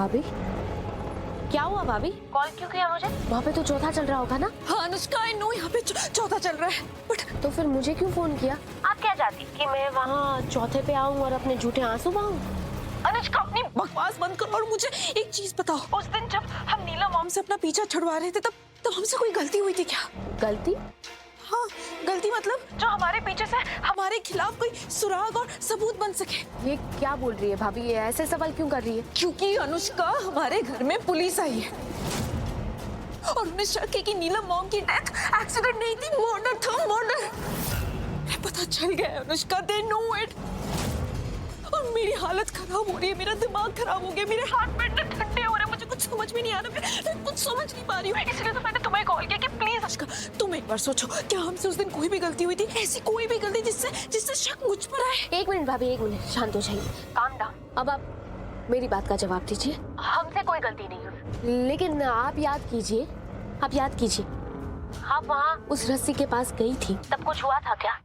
भाभी क्या हुआ भाभी? कॉल क्यों किया मुझे? वहाँ पे तो चौथा चल रहा होगा ना? हाँ अनुष्का, आई नो यहाँ पे चौथा चल रहा है, बट तो फिर मुझे क्यों फोन किया? आप क्या चाहती कि मैं वहाँ चौथे पे आऊँ और अपने झूठे आंसू बहाऊं? अनुष्का अपनी बकवास बंद करो और मुझे एक चीज बताओ, उस दिन जब हम नीलम मॉम से अपना पीछा छुड़वा रहे थे तब हमसे कोई गलती हुई थी क्या? गलती? हाँ, गलती मतलब जो हमारे पीछे से हमारे खिलाफ कोई सुराग और सबूत बन सके। ये क्या बोल रही है भाभी? ये ऐसे सवाल क्यों कर रही है? क्योंकि अनुष्का हमारे घर में पुलिस आई है और उन्हें शक है कि नीलम मॉम की डेथ एक्सीडेंट नहीं थी, मर्डर था, मर्डर। पता चल गया अनुष्का, दे नो इट। और मेरी हालत खराब हो रही है, मेरा दिमाग खराब हो गया, मेरे हाथ पैर ठंडे हो रहे हैं, मुझे कुछ समझ में नहीं आ रहा, मैं कुछ समझ नहीं पा रही हूँ। इसलिए तो मैंने तुम्हें कॉल किया कि प्लीज अनुष्का तुम एक बार सोचो, क्या हमसे उस दिन कोई भी गलती हुई थी? ऐसी कोई भी गलती जिससे शक मुझ पर आए? एक मिनट भाभी, एक मिनट, शांत हो जाइए। Calm down. अब आप मेरी बात का जवाब दीजिए। हमसे कोई गलती नहीं हुई। लेकिन आप याद कीजिए, आप याद कीजिए, आप वहाँ उस रस्सी के पास गई थी। तब कुछ हुआ था क्या?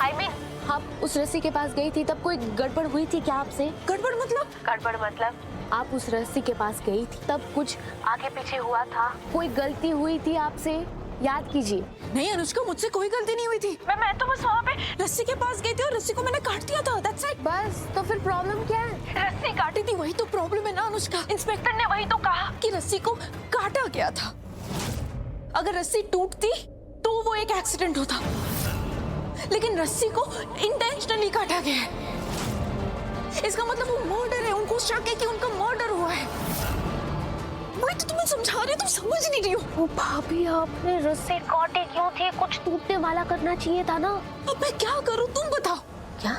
I mean, आप उस रस्सी के पास गई थी तब कोई गड़बड़ हुई थी क्या आपसे? गड़बड़ मतलब? गड़बड़ मतलब आप उस रस्सी के पास गई थी तब कुछ आगे पीछे हुआ था। कोई गलती हुई थी आपसे? याद कीजिए। नहीं अनुष्का, मुझसे कोई गलती नहीं हुई थी। मैं तो बस वहाँ पे रस्सी के पास गई थी और रस्सी को मैंने काट दिया था, that's it। बस, तो फिर प्रॉब्लम क्या है? रस्सी काटी थी, वही तो प्रॉब्लम है ना अनुष्का। इंस्पेक्टर ने वही तो कहा कि रस्सी को काटा गया था। अगर रस्सी टूटती तो वो एक एक्सीडेंट होता, लेकिन रस्सी को इंटेंशनली काटा गया है। इसका मतलब वो मर्डर है, उनको शक है कि उनका मर्डर हुआ है। वही तो तुम्हें समझा रही, तुम समझ नहीं रही हो। भाभी आपने रस्सी काटी क्यों थी? कुछ टूटने वाला करना चाहिए था ना। अब मैं क्या करूं, तुम बताओ। क्या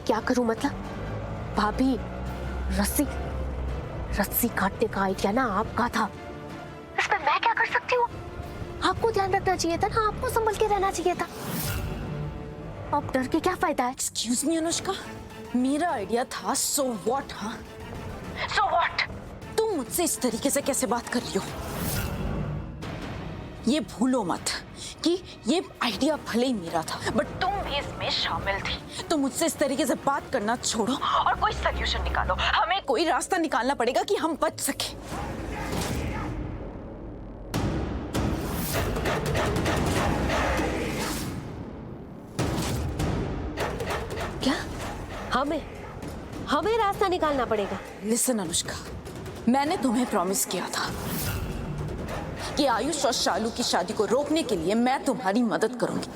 क्या करूं मतलब? भाभी रस्सी रस्सी काटने का आइडिया ना आपका था। इसमें मैं क्या कर सकती हूँ? आपको ध्यान रखना चाहिए था ना, आपको संभल के रहना चाहिए था। अब डर के क्या फायदा है? एक्सक्यूज मी अनुष्का, मेरा आइडिया था, सो व्हाट? हाँ, So what? तुम मुझसे इस तरीके से कैसे बात कर रही हो? ये भूलो मत कि ये आइडिया भले ही मेरा था, बट तुम भी इसमें शामिल थी। तो मुझसे इस तरीके से बात करना छोड़ो और कोई सल्यूशन निकालो। हमें कोई रास्ता निकालना पड़ेगा कि हम बच सके। क्या? हमें रास्ता निकालना पड़ेगा? लिसन अनुष्का, मैंने तुम्हें प्रॉमिस किया था कि आयुष और शालू की शादी को रोकने के लिए मैं तुम्हारी मदद करूंगी।